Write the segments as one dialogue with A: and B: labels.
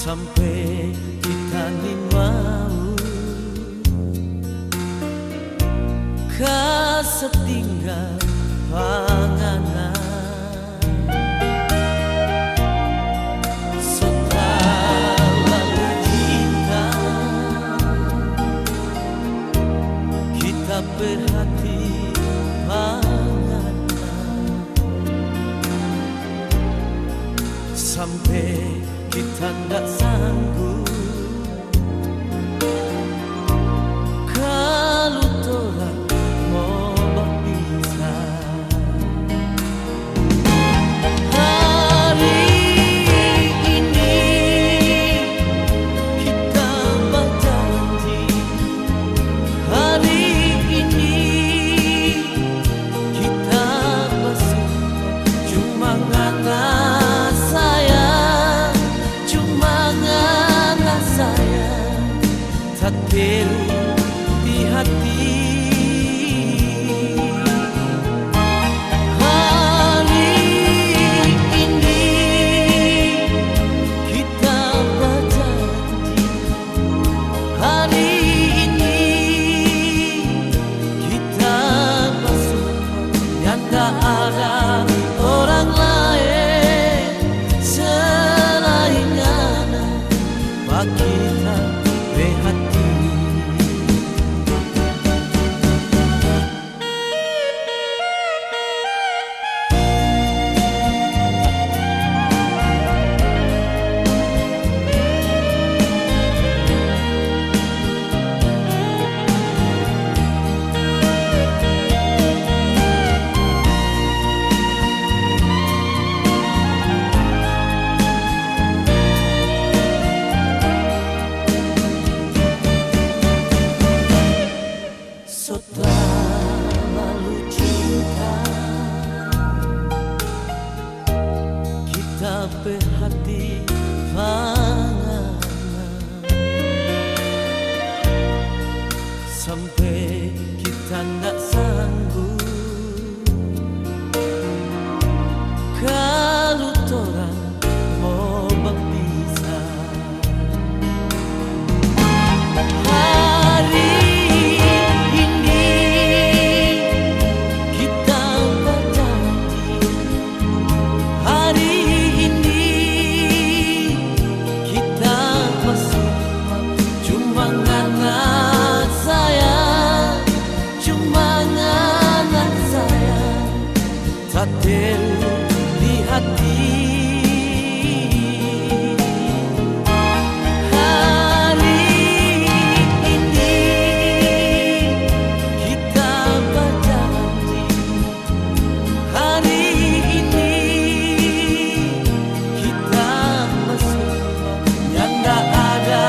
A: sampai kita ni mau kasetinggal panganan setelah cinta kita berhati panganan sampai kita nggak sanggup kalau torang mau berpisah. Hari ini kita berjanji, hari ini kita bersumpah, cuma ngana takdir di hati. Hari ini kita berjanji, hari ini kita bersumpah, yang tak ada orang lain selain anak bagi kita berhati. Lalu cinta kita berhati panganan sampai kita nggak sanggup kalau torang mau berpisah. Takdir di hati. Hari ini kita berjanji, hari ini kita bersumpah, yang tak ada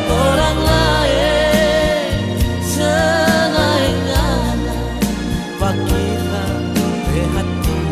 A: orang lain selain anak bagi kita berhati.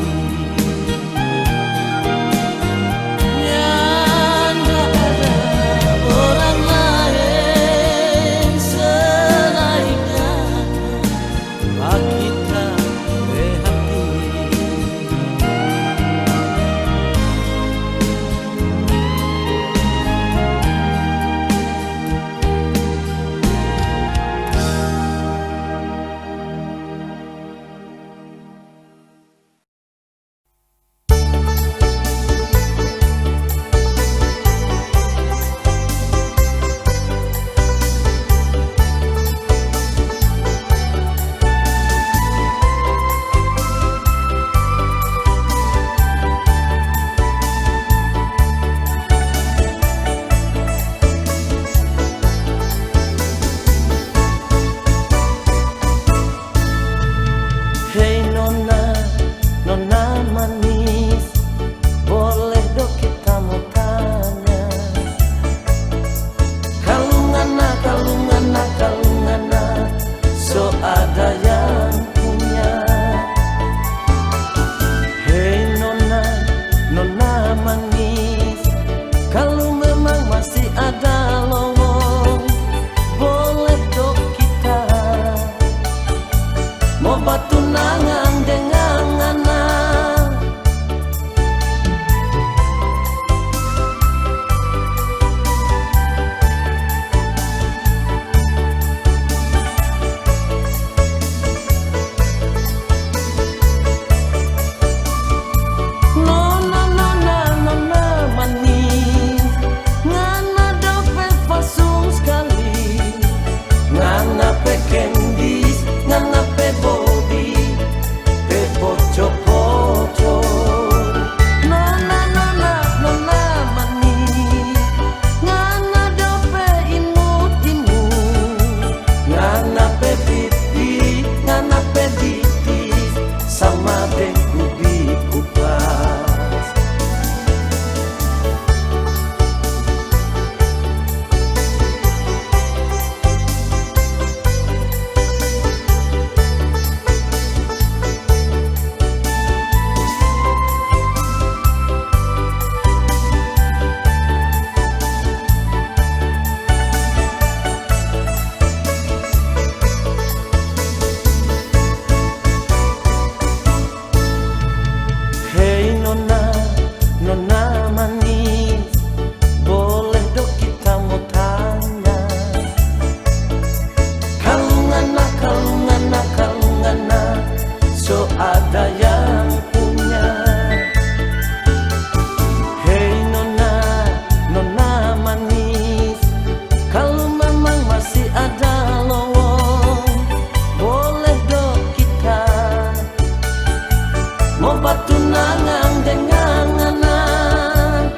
A: patunangan dengan anak.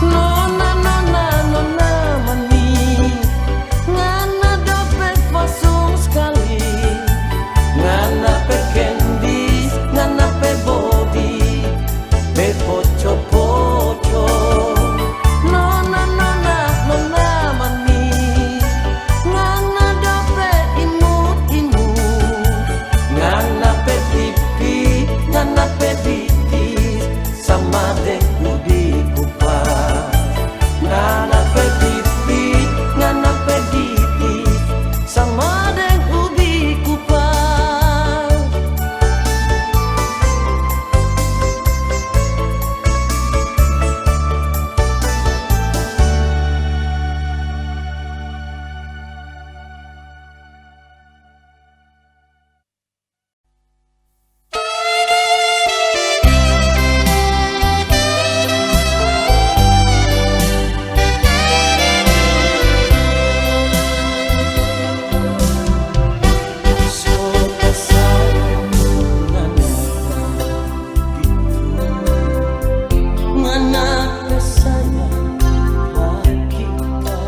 A: Nona nona nona mani ngana dompet pasung sekali, ngana pe candies, ngana pe body, pe pocho pocho. Nona nona nona mani ngana dompet imut imut, ngana pe pipi, ngana pe bitis, sama dek udi kupas. Ngana pe pipi, ngana pe bitis, sama dek udi kupas. Suka sayang ngana gitu, ngana pe sayang hakika,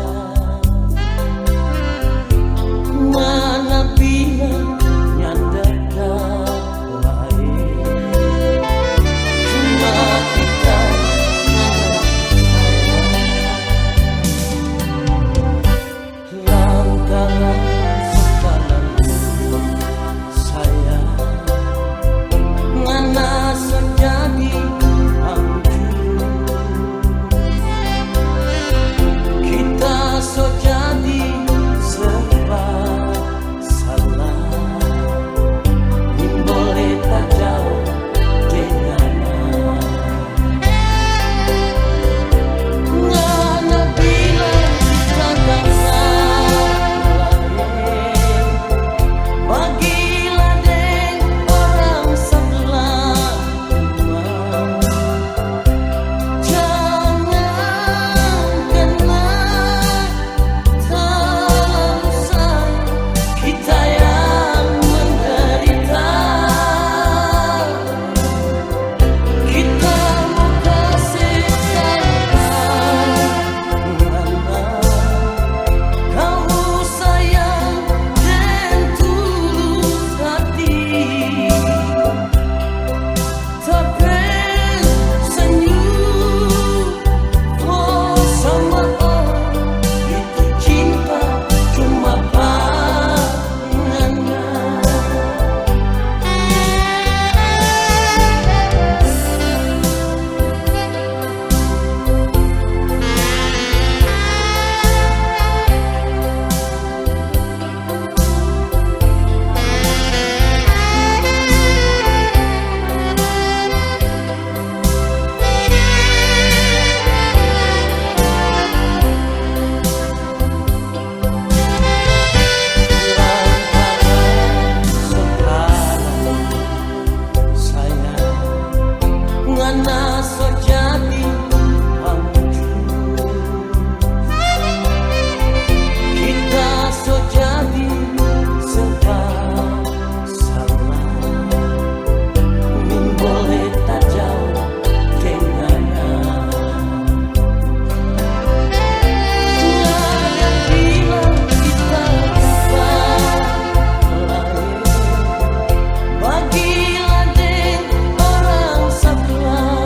A: ngana bilang nyanda lain, cuma kita ngana lantaran sekarang saya ngana sejadi hancur, kita sejadi serba salah, boleh tak jauh dengan ngana bilang kita lain. Bagilah deng orang sebelah rumah, jangan kenal terlalu sayang kita yang menderita. Kita mau kasih sayang ngana, kau sayang dan tulus hati, tapi senyum oh sama orang itu cinta cuma pandangan. Ngana sejadi hancur, kita sejadi serba salah, boleh tak jauh dengan ngana bilang kita lain. Bagilah deng orang sebelah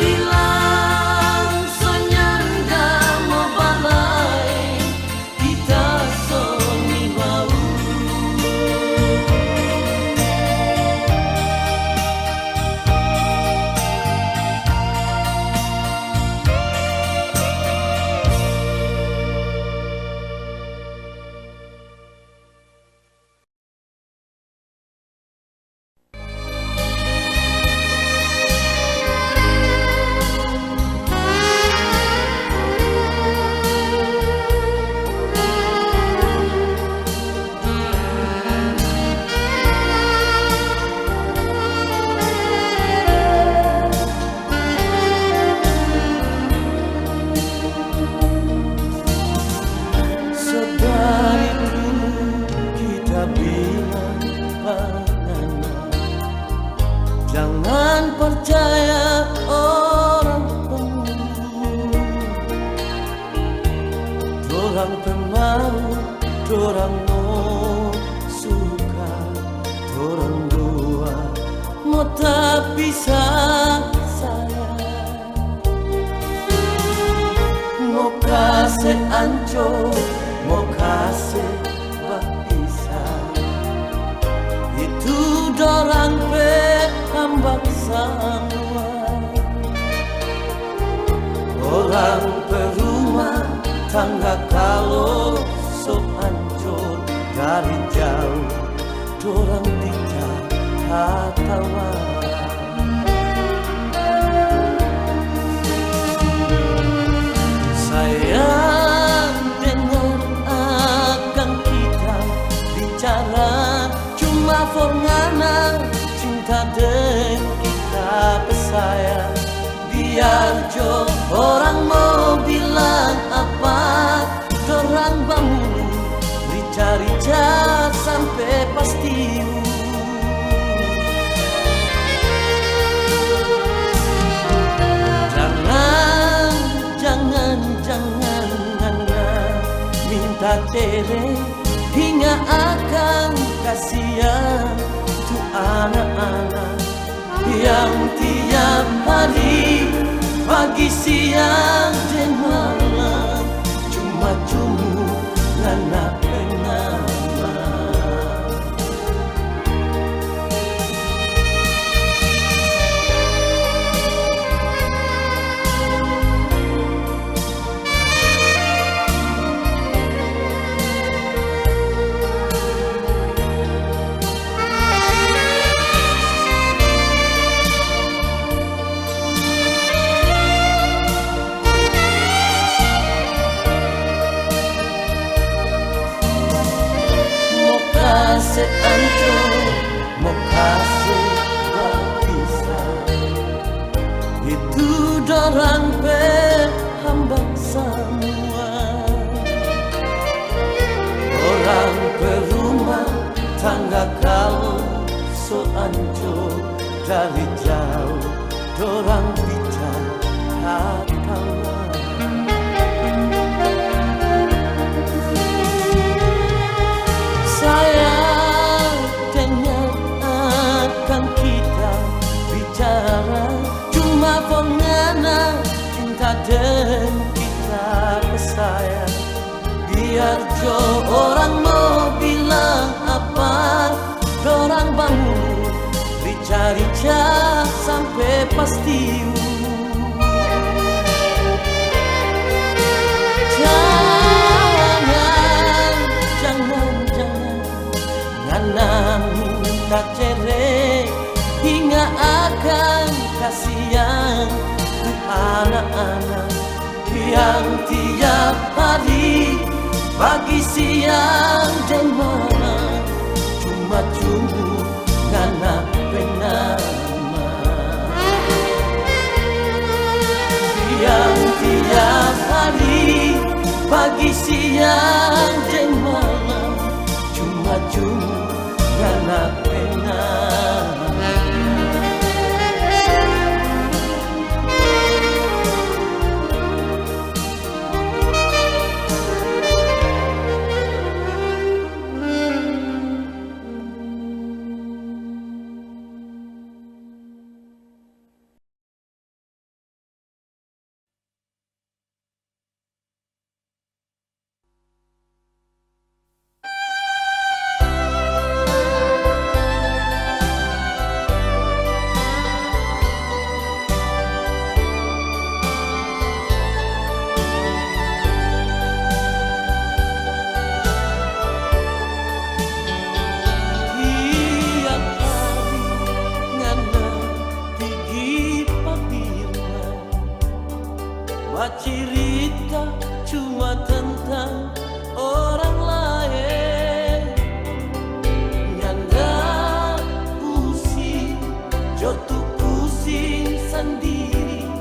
A: bilang sonyanda mau balai kita soni mau. Sedari dulu kita bilang panana, jangan percaya orang pembunuh. Dorang pemalu, dorang mau suka, dorang dua mau tak bisa sayang. Mau kasih ancur, mau kasih bisa, itu dorang hambak semua. Orang perumah tangga kalau sok hancur dari jauh, dorang tidak ketawa. Sayang dengar akan kita bicara, cuma forngana cinta dan kita bersayang. Biar jo orang mau bilang apa, dorang bangun rica-rica sampai pasti. Jangan Nana minta cerai hingga akan kasihan tuh anak-anak yang tiap hari pagi siang dan malam cuma Nana penama. Kasih ancur, mau kasih bisa, itu dorang hambak semua. Orang perumah tangga kalau so ancur dari jauh, dorang bicara kawan. Sayang dengar akan kita bicara, cuma forngana cinta dan kita bersayang. Biar jo orang mau bilang apa, dorang bangun rica-rica sampai pasti. Nana minta cerai hingga akan kasihan tuh anak-anak yang tiap hari pagi siang dan malam cuma Nana penama. Yang tiap hari pagi siang dan malam cuma Nana penama. cerita cuma tentang orang lain. Nyanda pusing, jatuh pusing sendiri,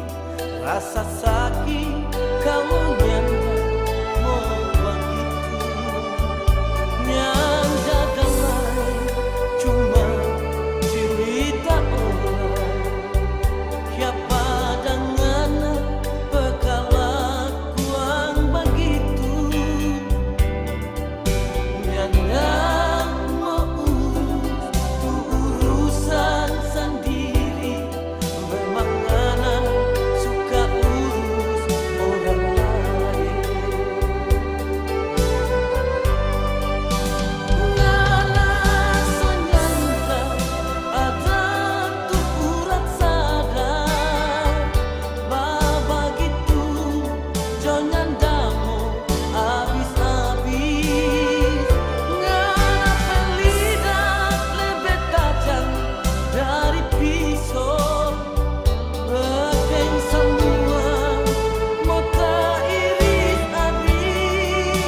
A: rasa sakit kalau nyanda mau begitu. Nyanda damai cuma cerita orang, siapa dengan kelakuan begitu. Nyanda mau urus urusan sendiri, memang Nana suka urus orang lain. Nana sanyangka ada tuh urat sadar, begitu jangan damo habis-habis. Ngana pelidah lebih tajam dari pisau, bekeng semua mata iris habis.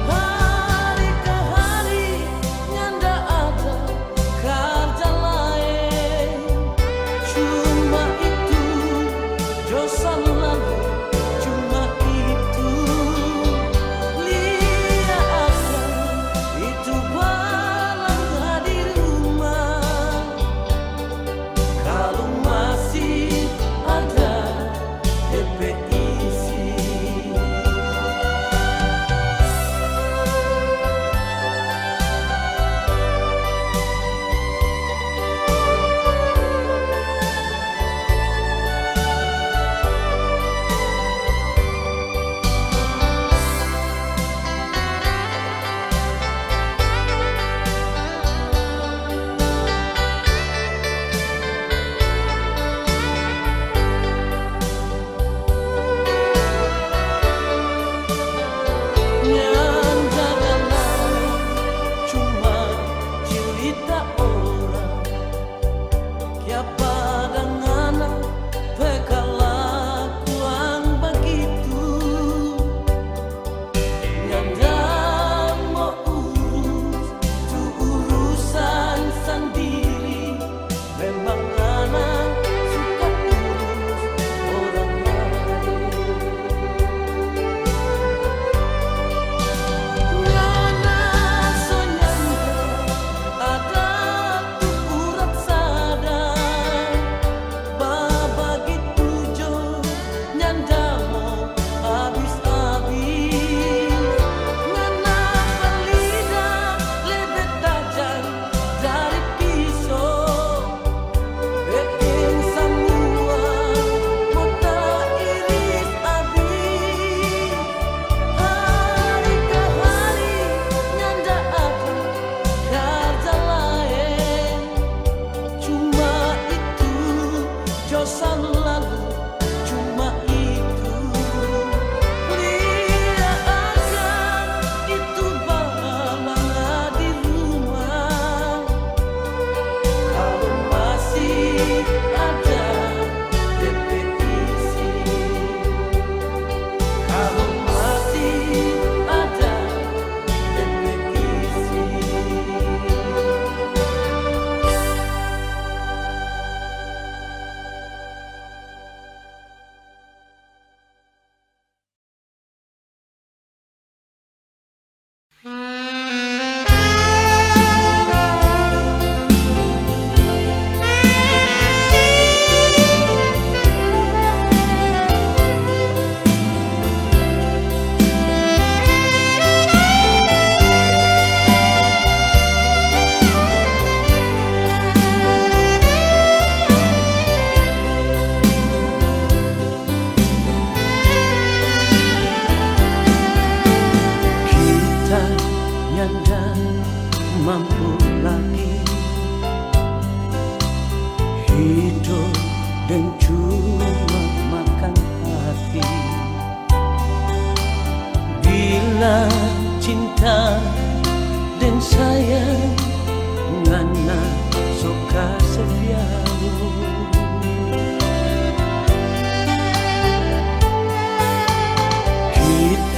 A: Hari ke hari nyanda ada kerja lain, cuma itu dosa lalu, cuma itu lihat apa itu balangga di rumah. Kalau masih ada DP isi.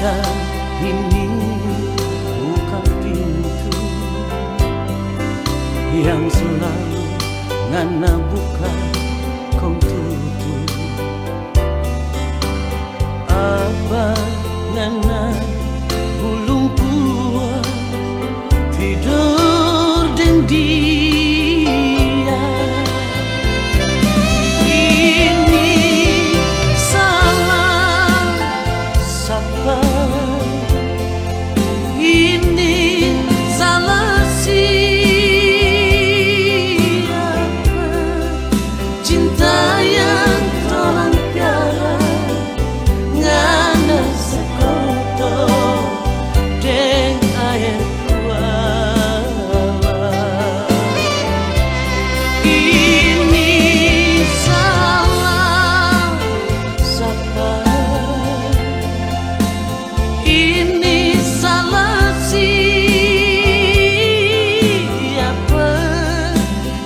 A: Kita ini bukan pintu yang selalu ngana buka kong tutup. Apa ngana bulung buah tidur dan dia. Ini salah siapa? Ini salah siapa? Cinta yang orang piara ngana sekoto deng air kuala. Ini salah siapa? Ini salah siapa?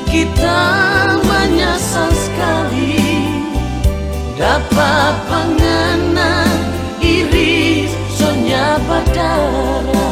A: Kita menyesal sekali dapat pangana iri sonya badara.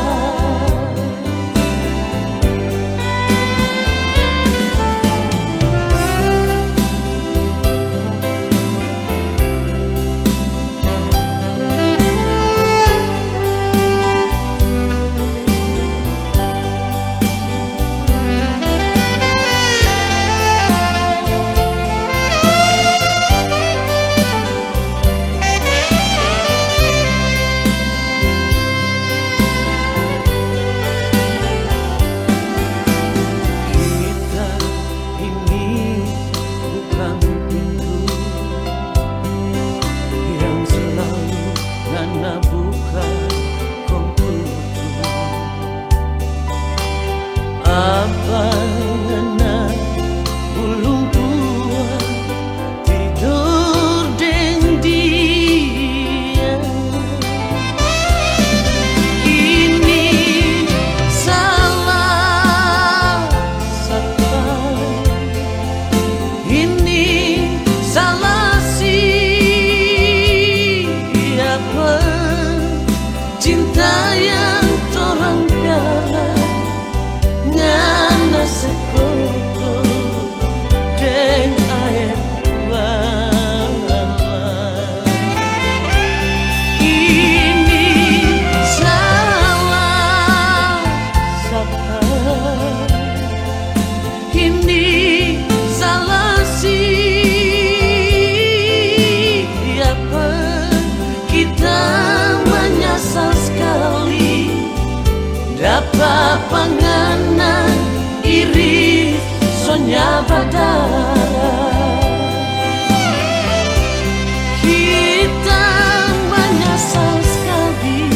A: Cinta yang torang piara ngana sekoto deng air kuala. Ini salah siapa? Ini salah siapa? Kita menyesal sekali dapat pangana iri sonya badara. Kita menyesal sekali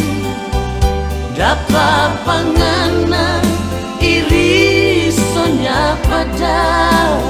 A: dapat pangana iri sonya badara.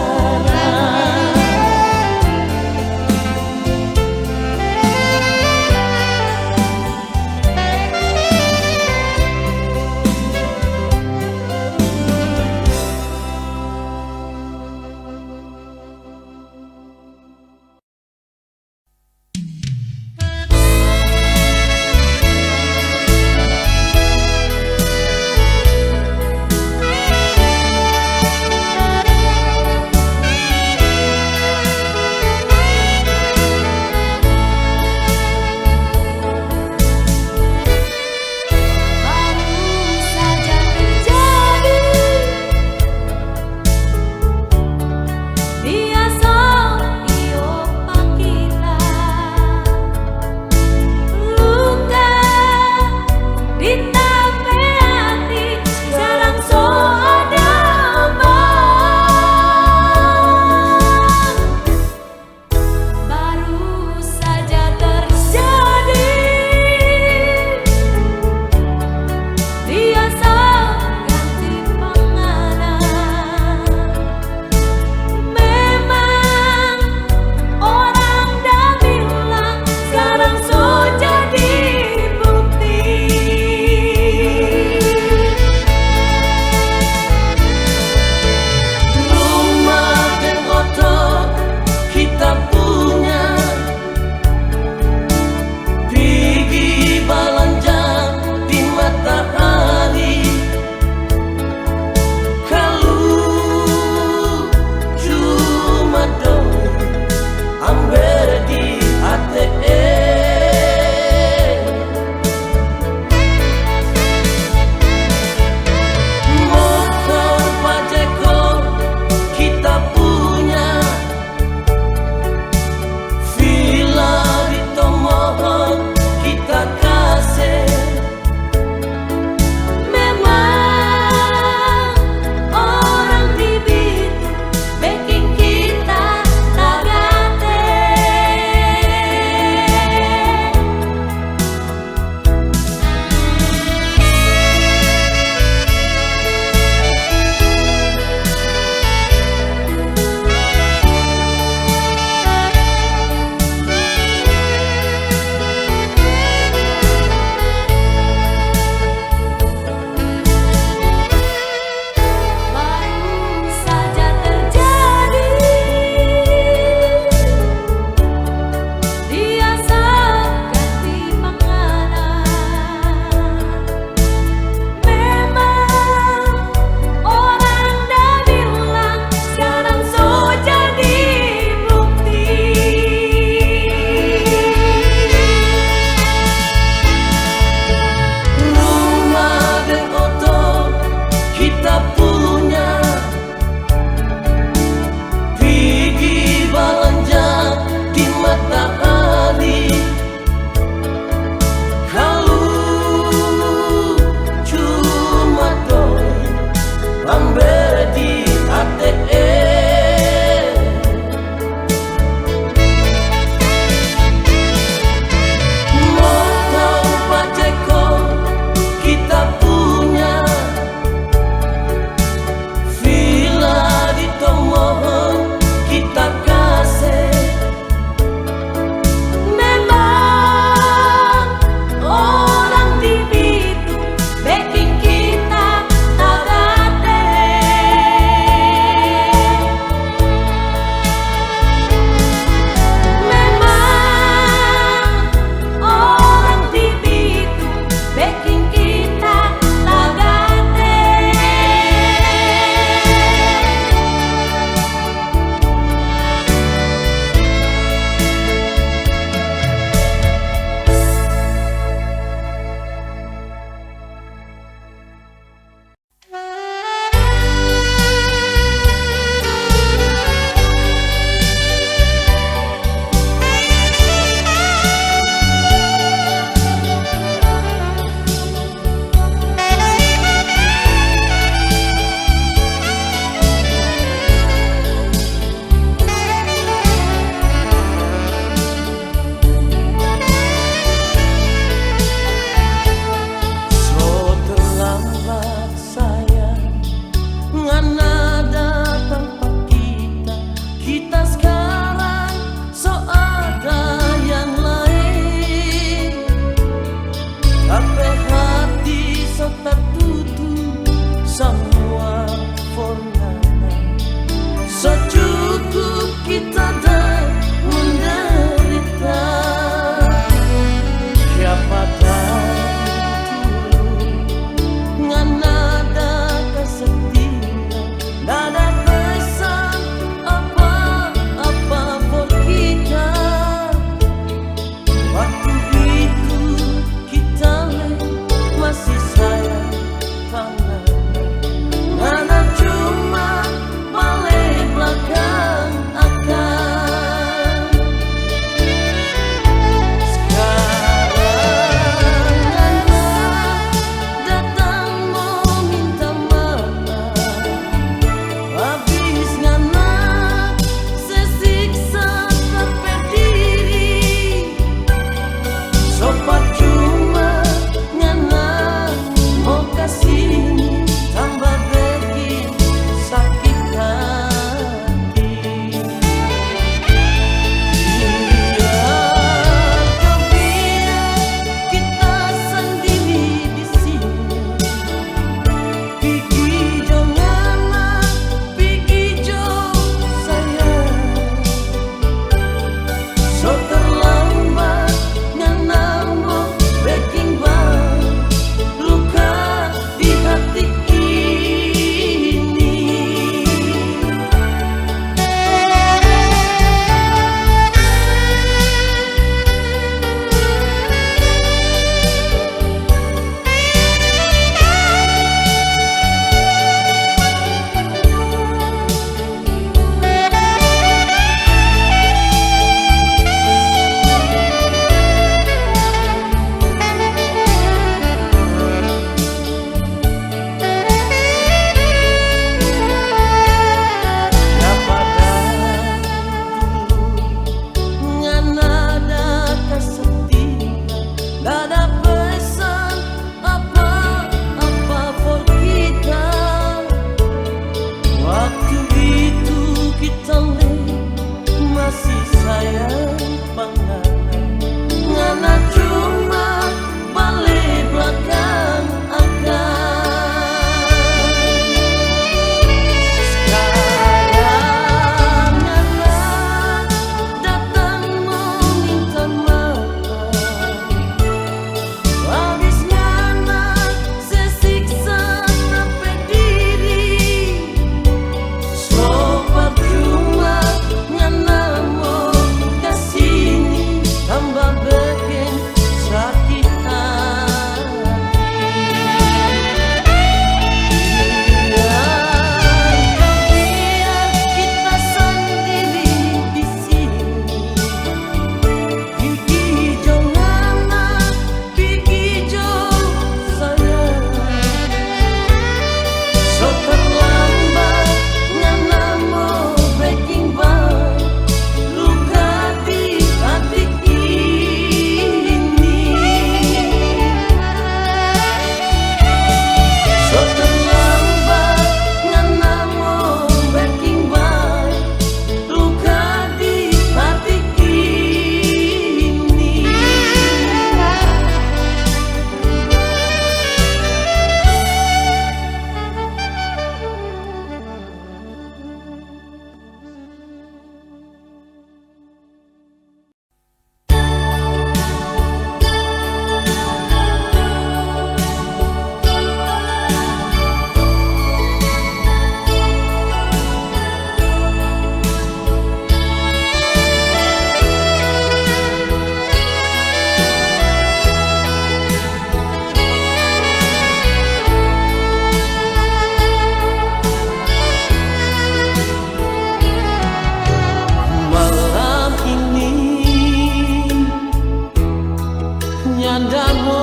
A: Ngandamo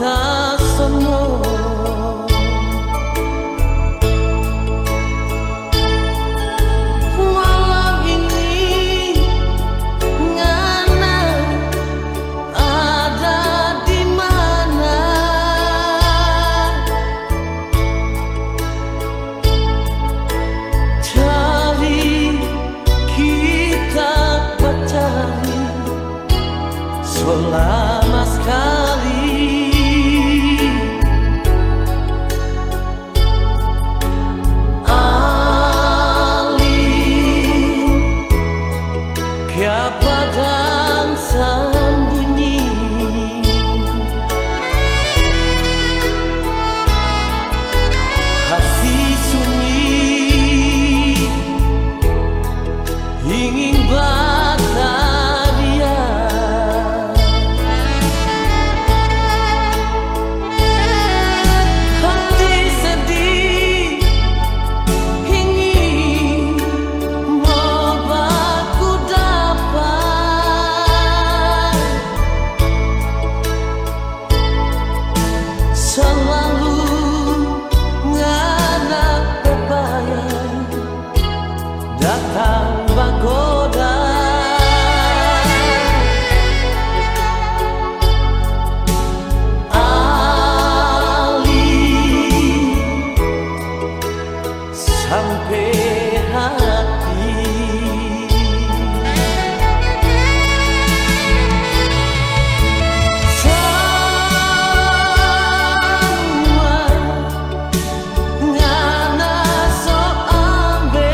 A: tasono malam ini ngana ada di mana cari kita bercari selama sekali alih ke padang sembunyi hati sunyi ingin bahagia hati sedih ingin membaku dapat selalu ngana berbayang datang bagoda alih sampai hati semua ngana so ambe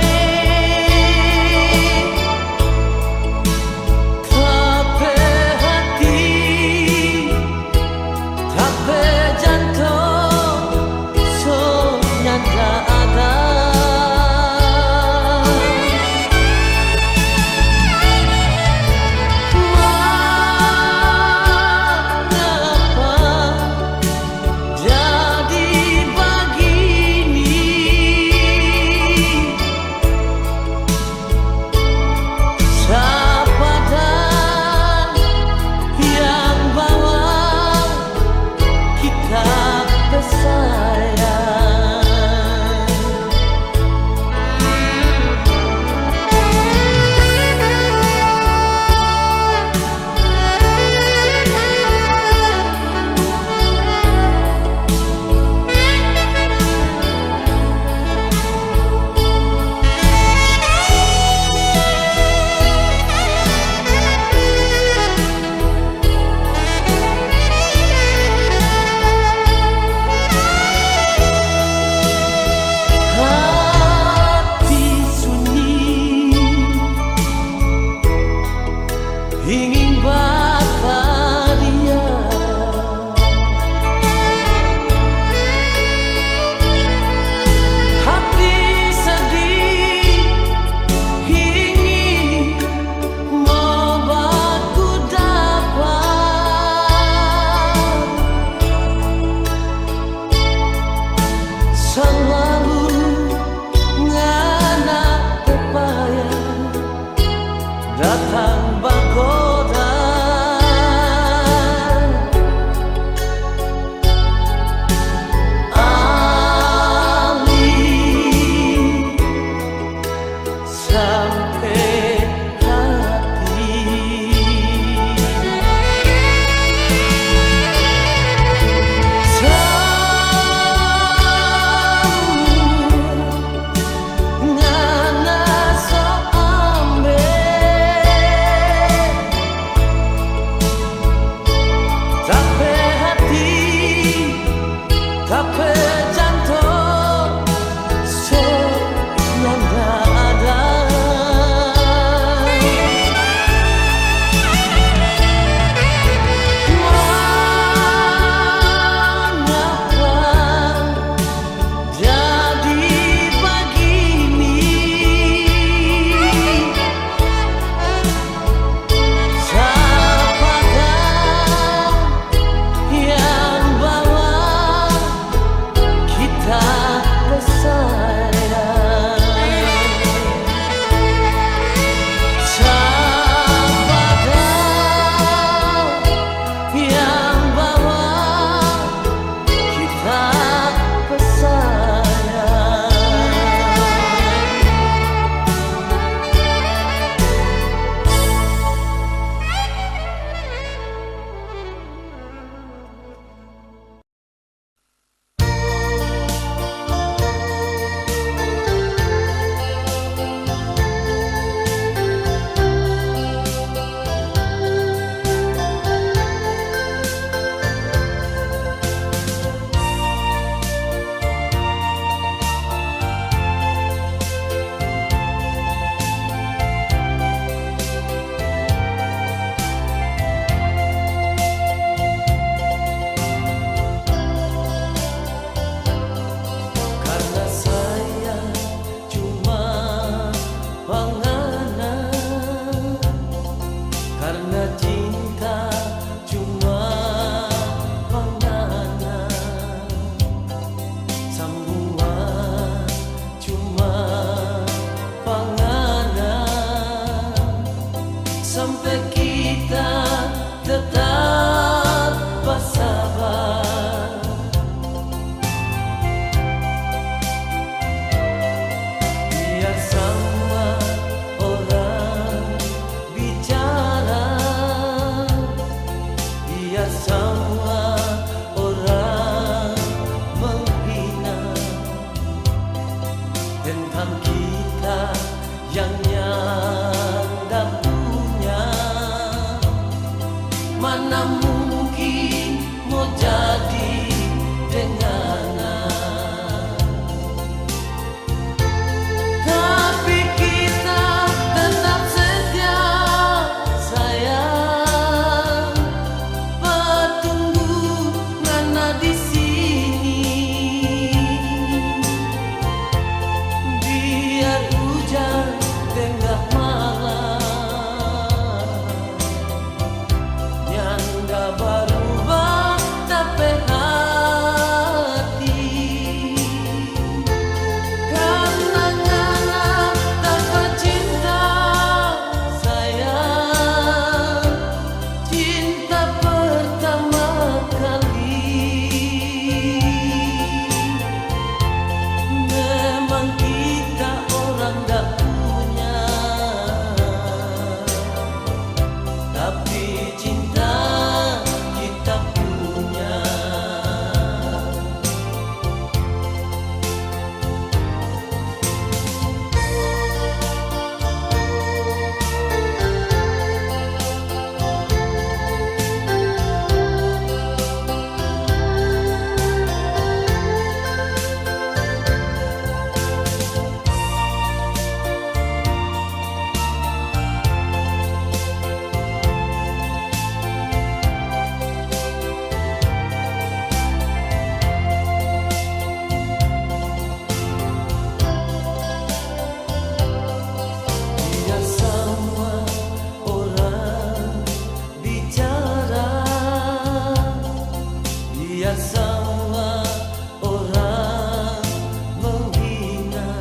A: tapi hati tapi jantung so nyanda ada mengapa jadi begini siapa dan yang bawa kita bersayang hati sunyi ingin bahagia hati sedih ingin membaku dapat selalu ngana upaya datang bagoda cinta cuma pandangan, semua cuma pandangan, sampai kita tetap bersabar. Biar sama orang bicara, biar sama orang menghina tentang kita yang nyanda punya. Mana mungkin mau jadi denganan, tapi kita tetap setia sayang, bertunggu ngana di sini. Biar hujan tengah malam, nyanda berubah tapi hati, karena nyanda dapat cinta sayang, cinta pertama kali. Memang kita orang dah punya, tapi cinta kita punya. Biar semua orang bicara, biar semua orang menghina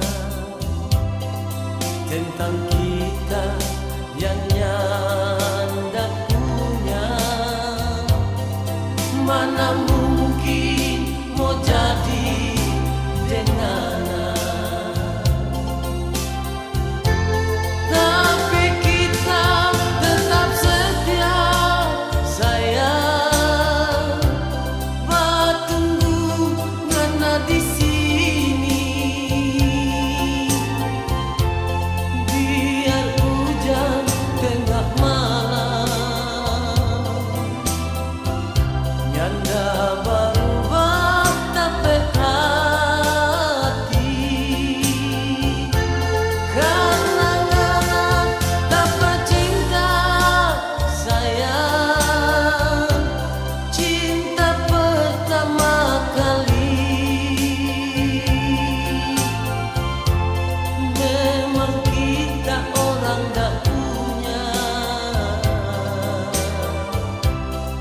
A: tentang kita yang nyanda punya. Mana mungkin mau jadi denganan, tapi kita tetap setia sayang, bertunggu ngana di sini. Biar hujan tengah malam, nyanda berubah tapi hati, karena nyanda dapat cinta sayang, cinta pertama kali. Memang kita orang dah punya,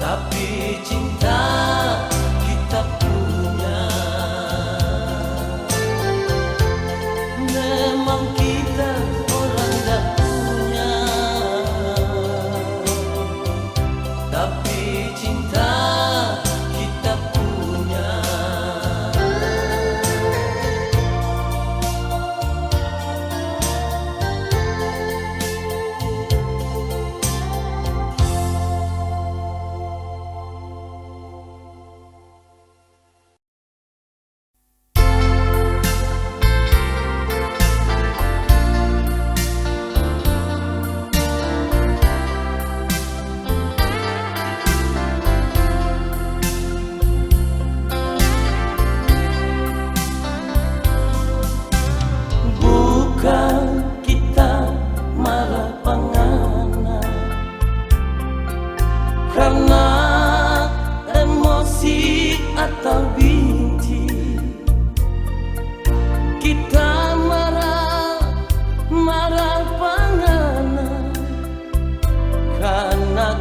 A: tapi cinta kita punya. Memang kita orang dah punya, tapi cinta kita punya. Bukan kita marah penganan karena emosi atau benci. Kita marah penganan karena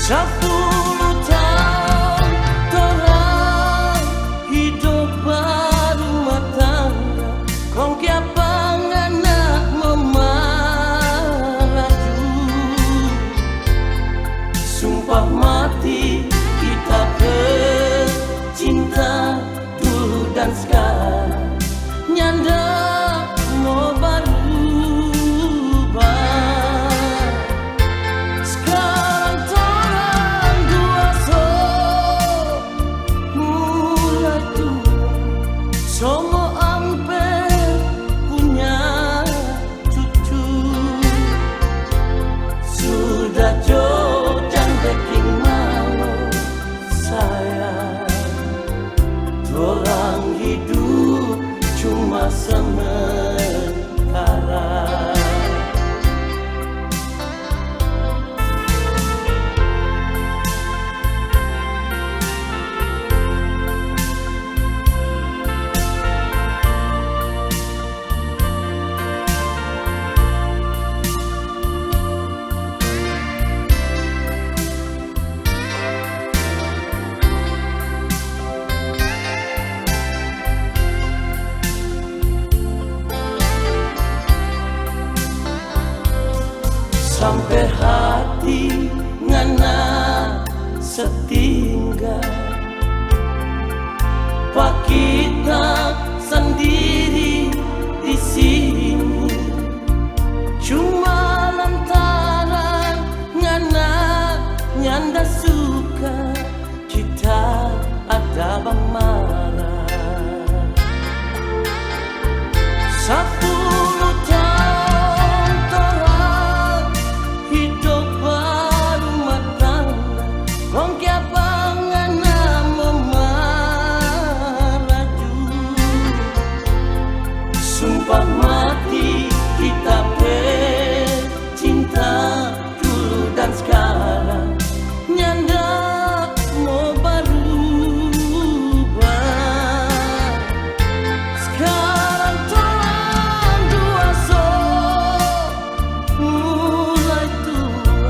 A: 10 tahun torang hidup berumah tangga, kong kia panganak memaraju. Sumpah mati kita bercinta dulu dan sekarang, nyanda mau berubah. Sekarang torang dua mulai tua, songo ampe punya cucu. Sudah jojang beking malu sayang, torang hidup cuma sementara. Sampai hati ngana setinggal, pak kita sendiri di sini. Cuma lantaran ngana nyanda suka, kita ada bang marah. 10 tahun torang hidup berumah tangga, kong kia panganak memaraju. Sumpah mati kita bercinta dulu dan sekarang, nyanda mau berubah. Sekarang torang dua mulai tua,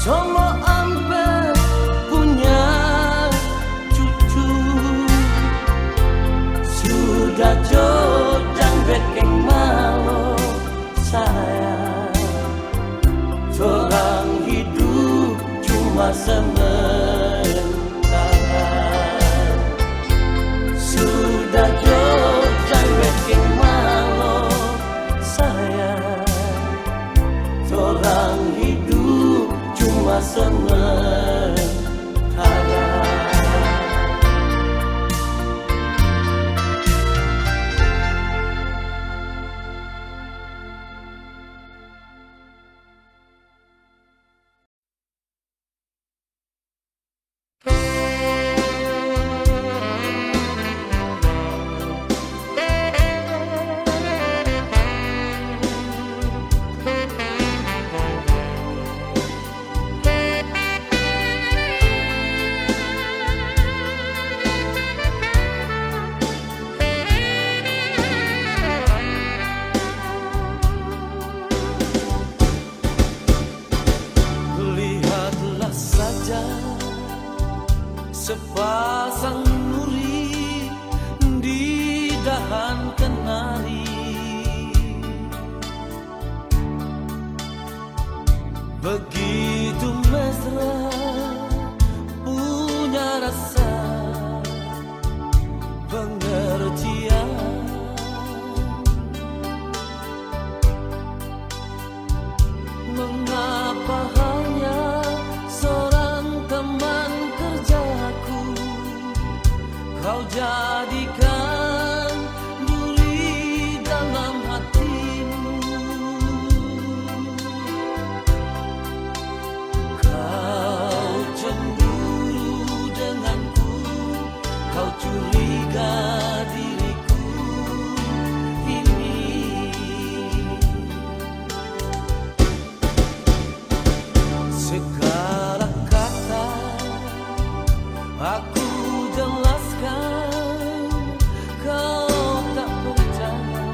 A: songo ampe punya cucu. Sudah jojang beking malu sayang, torang hidup cuma sementara. Sudah jojang beking malu sayang, torang hidup cuma sementara. Lihatlah saja sepasang nuri di dahan kenari, begitu mesra punya rasa pengertian. Mengapa hanya seorang teman kerjaku kau jadikan duri dalam hatimu? Kau cemburu denganku, kau curiga diriku ini. Segala kata aku jelaskan, kau tak percaya.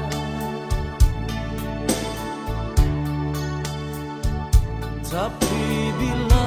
A: Tapi bila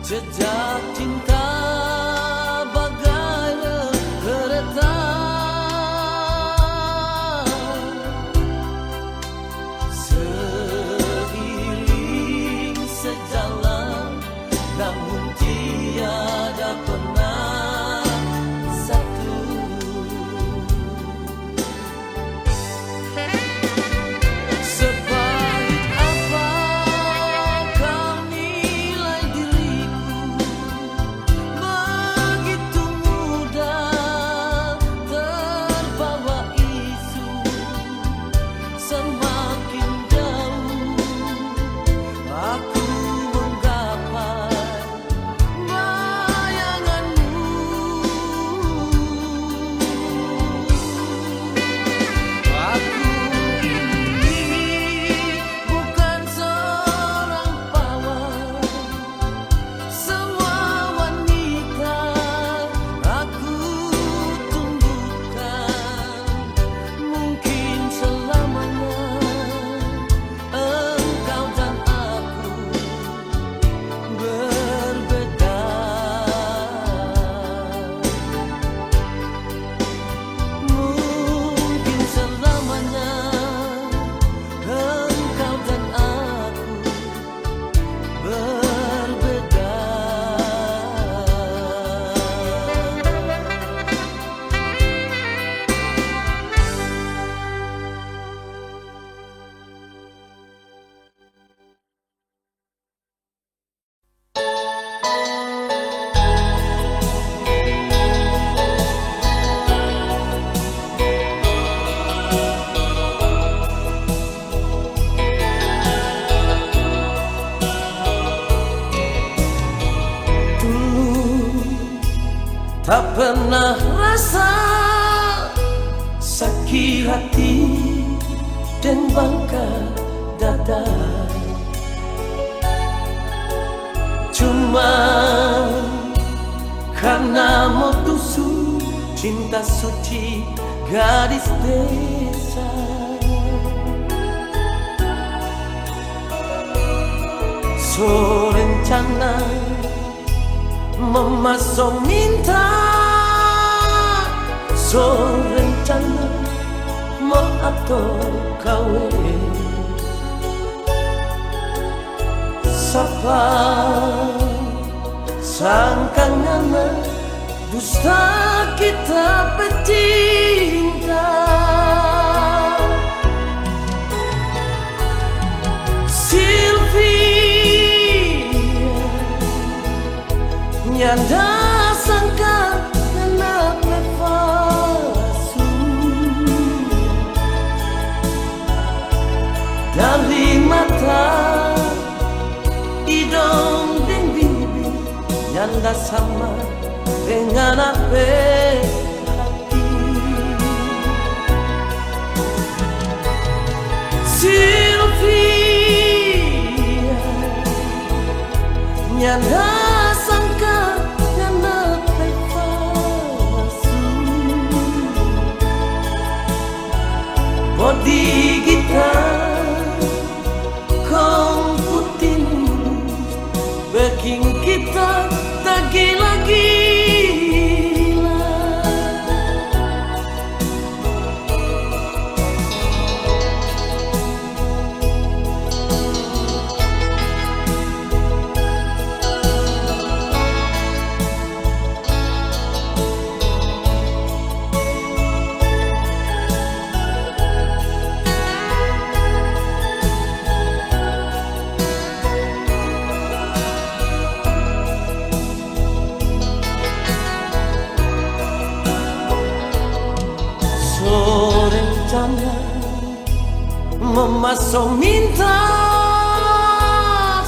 A: Jejak cinta bagai kereta, seiring sejalan, namun tiada pernah satu. Sebaik apa kau nilai diriku, begitu mudah terbawa isu. Semakin jauh aku menggapai bayanganmu. Aku ini bukan seorang pawang, semua wanita aku tumbuhkan. Mungkin selamanya engkau dan aku berbeda. Mungkin selamanya engkau dan aku berbeda. Tak pernah rasa sakit hati dan bangga dada, cuma karena mau tusuk cinta suci gadis desa. So rencana memasang minta, so rencana mau atur kawin. Sapa sangkangana dusta kita pecinta. Nyanda sangka anak lepasu, dari mata hidung dan bibir nyanda sama dengan apa hati. Sylvia nyanda sangka anak lepasu, bodi gitar kong putin bikin kita tak gila-gila. Rencana memasang minta,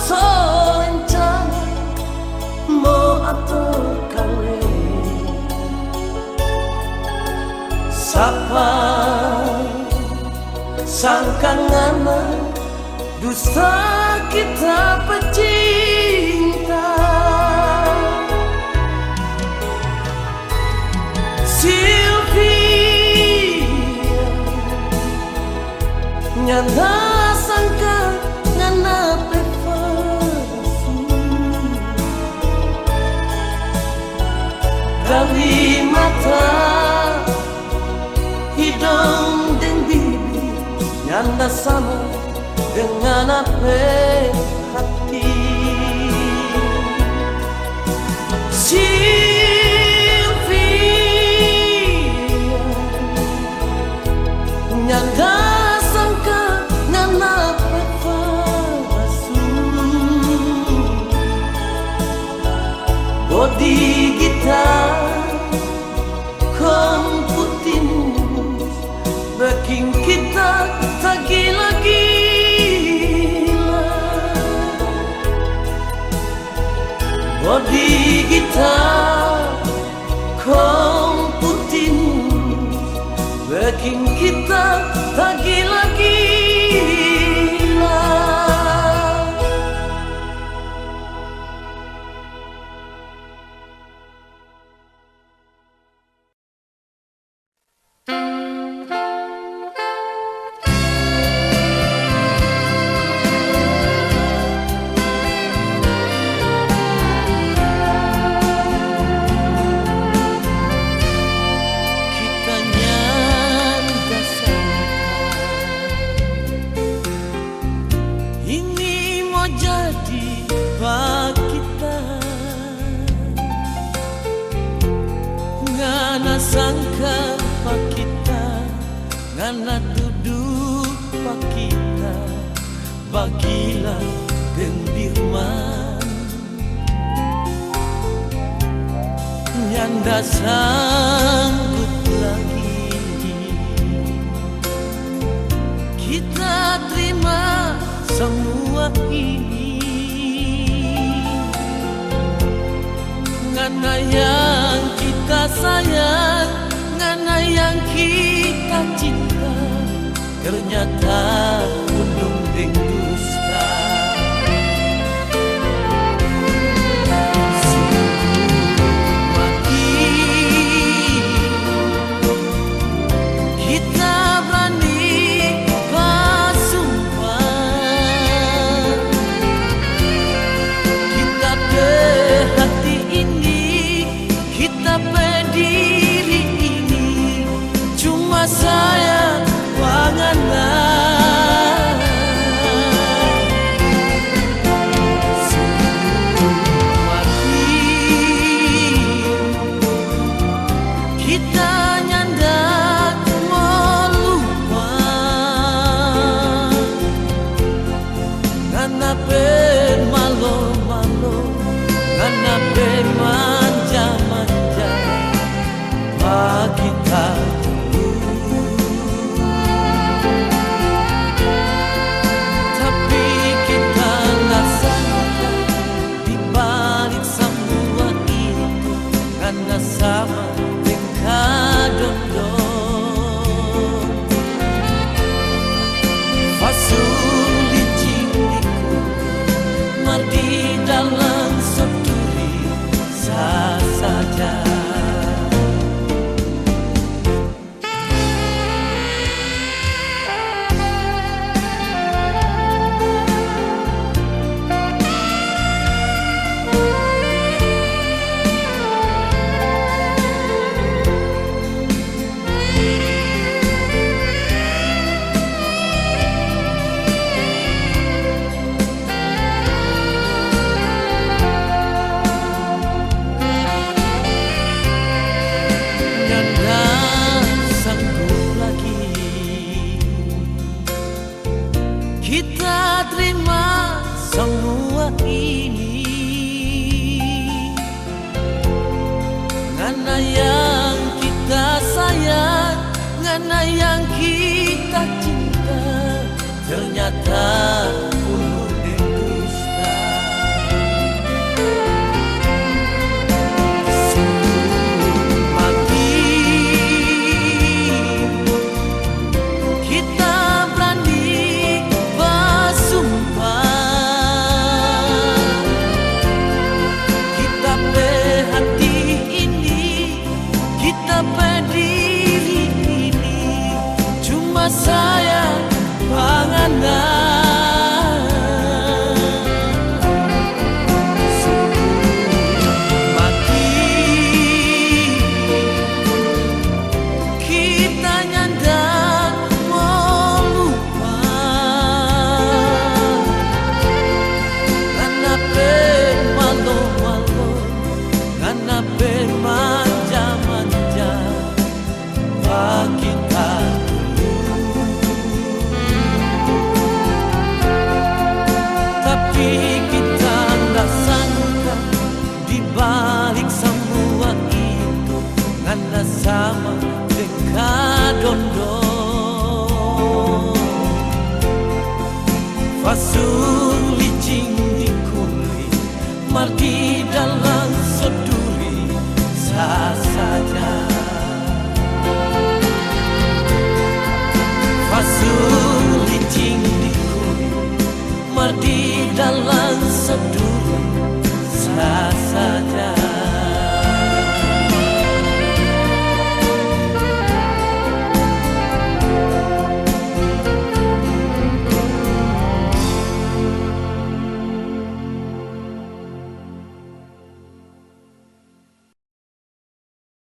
A: so rencana mau atur kawin. Sapa sangkangana dusta kita pecinta. Nyanda sangka ngana pepasu, mata, hidung dan bibir nyanda sama dengan apa hati. Sylvia nyanda sangka ngana peparasu body gitar komputinus bikin kita tak gila-gila. Body gitar komputinus bikin kita tak gila-gila. Sangka pak kita ngana tuduh pak kita bagilah gendirman nyanda sanggup lagi kita terima semua ini ngana yang kita sayang, ngana yang kita cinta, ternyata gunung tinggi.